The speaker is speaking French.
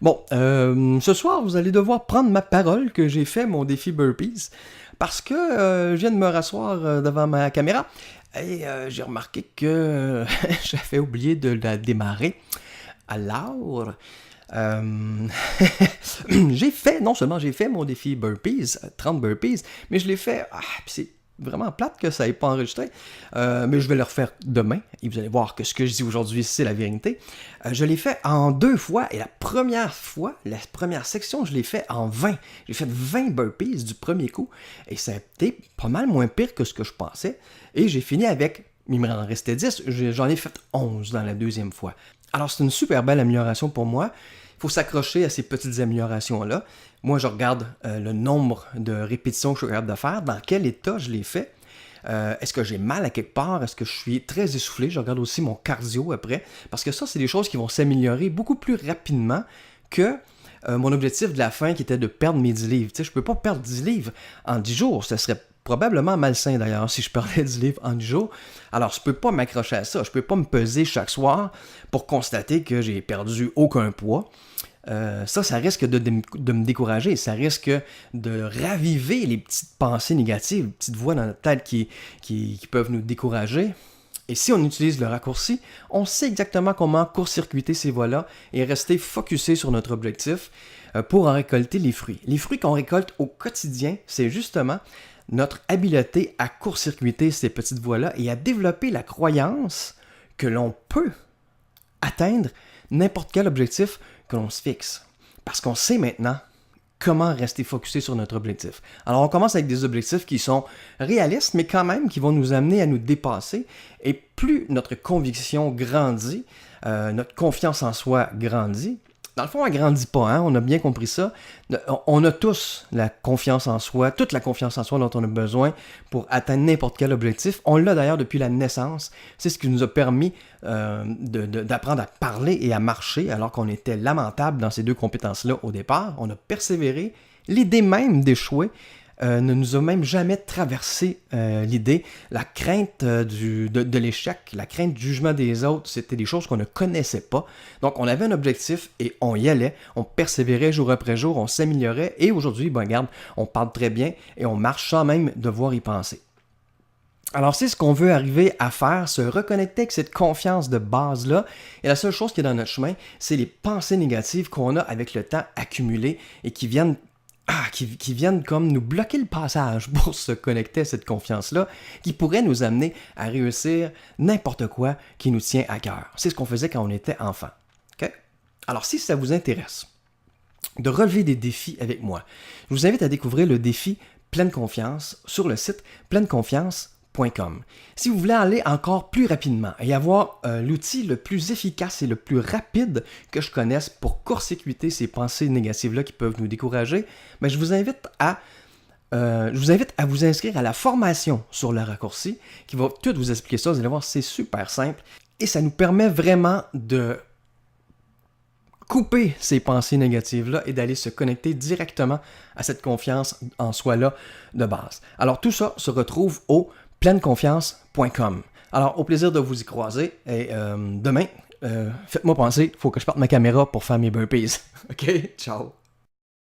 Bon, ce soir, vous allez devoir prendre ma parole que j'ai fait mon défi burpees parce que je viens de me rasseoir devant ma caméra et j'ai remarqué que j'avais oublié de la démarrer. Alors, euh, non seulement j'ai fait mon défi burpees, 30 burpees, mais je l'ai fait, puis c'est vraiment plate que ça n'ait pas enregistré, mais je vais le refaire demain, et vous allez voir que ce que je dis aujourd'hui, c'est la vérité. Je l'ai fait en 2 fois, et la première section, je l'ai fait en 20. J'ai fait 20 burpees du premier coup, et ça a été pas mal moins pire que ce que je pensais, et j'ai fini avec, il me en restait 10, j'en ai fait 11 dans la deuxième fois. Alors c'est une super belle amélioration pour moi. Il faut s'accrocher à ces petites améliorations-là. Moi, je regarde le nombre de répétitions que je suis capable de faire, dans quel état je les fais. Est-ce que j'ai mal à quelque part? Est-ce que je suis très essoufflé? Je regarde aussi mon cardio après, parce que ça, c'est des choses qui vont s'améliorer beaucoup plus rapidement que mon objectif de la fin qui était de perdre mes 10 livres. Tu sais, je ne peux pas perdre 10 livres en 10 jours. Ça serait probablement malsain d'ailleurs si je perdais 10 livres en 10 jours. Alors, je ne peux pas m'accrocher à ça. Je ne peux pas me peser chaque soir pour constater que j'ai perdu aucun poids. Ça risque de me décourager, ça risque de raviver les petites pensées négatives, les petites voix dans notre tête qui peuvent nous décourager. Et si on utilise le raccourci, on sait exactement comment court-circuiter ces voies-là et rester focusé sur notre objectif pour en récolter les fruits. Les fruits qu'on récolte au quotidien, c'est justement notre habileté à court-circuiter ces petites voies-là et à développer la croyance que l'on peut atteindre n'importe quel objectif que l'on se fixe. Parce qu'on sait maintenant comment rester focusé sur notre objectif. Alors on commence avec des objectifs qui sont réalistes, mais quand même qui vont nous amener à nous dépasser. Et plus notre conviction grandit, notre confiance en soi grandit. Dans le fond, elle ne grandit pas, hein? On a bien compris ça. On a tous la confiance en soi, toute la confiance en soi dont on a besoin pour atteindre n'importe quel objectif. On l'a d'ailleurs depuis la naissance. C'est ce qui nous a permis d'apprendre à parler et à marcher alors qu'on était lamentable dans ces 2 compétences-là au départ. On a persévéré. L'idée même d'échouer ne nous a même jamais traversé l'idée. La crainte de l'échec, la crainte du jugement des autres, c'était des choses qu'on ne connaissait pas. Donc, on avait un objectif et on y allait. On persévérait jour après jour, on s'améliorait. Et aujourd'hui, regarde, on parle très bien et on marche sans même devoir y penser. Alors, c'est ce qu'on veut arriver à faire, se reconnecter avec cette confiance de base-là. Et la seule chose qui est dans notre chemin, c'est les pensées négatives qu'on a avec le temps accumulées et qui viennent comme nous bloquer le passage pour se connecter à cette confiance-là, qui pourrait nous amener à réussir n'importe quoi qui nous tient à cœur. C'est ce qu'on faisait quand on était enfant. Okay? Alors, si ça vous intéresse de relever des défis avec moi, je vous invite à découvrir le défi Pleine Confiance sur le site pleineconfiance.com. Si vous voulez aller encore plus rapidement et avoir l'outil le plus efficace et le plus rapide que je connaisse pour court-circuiter ces pensées négatives-là qui peuvent nous décourager, je vous invite à vous inscrire à la formation sur le raccourci qui va tout vous expliquer ça. Vous allez voir, c'est super simple et ça nous permet vraiment de couper ces pensées négatives-là et d'aller se connecter directement à cette confiance en soi-là de base. Alors tout ça se retrouve au pleineconfiance.com. Alors, au plaisir de vous y croiser. Et demain, faites-moi penser, il faut que je parte ma caméra pour faire mes burpees. OK? Ciao!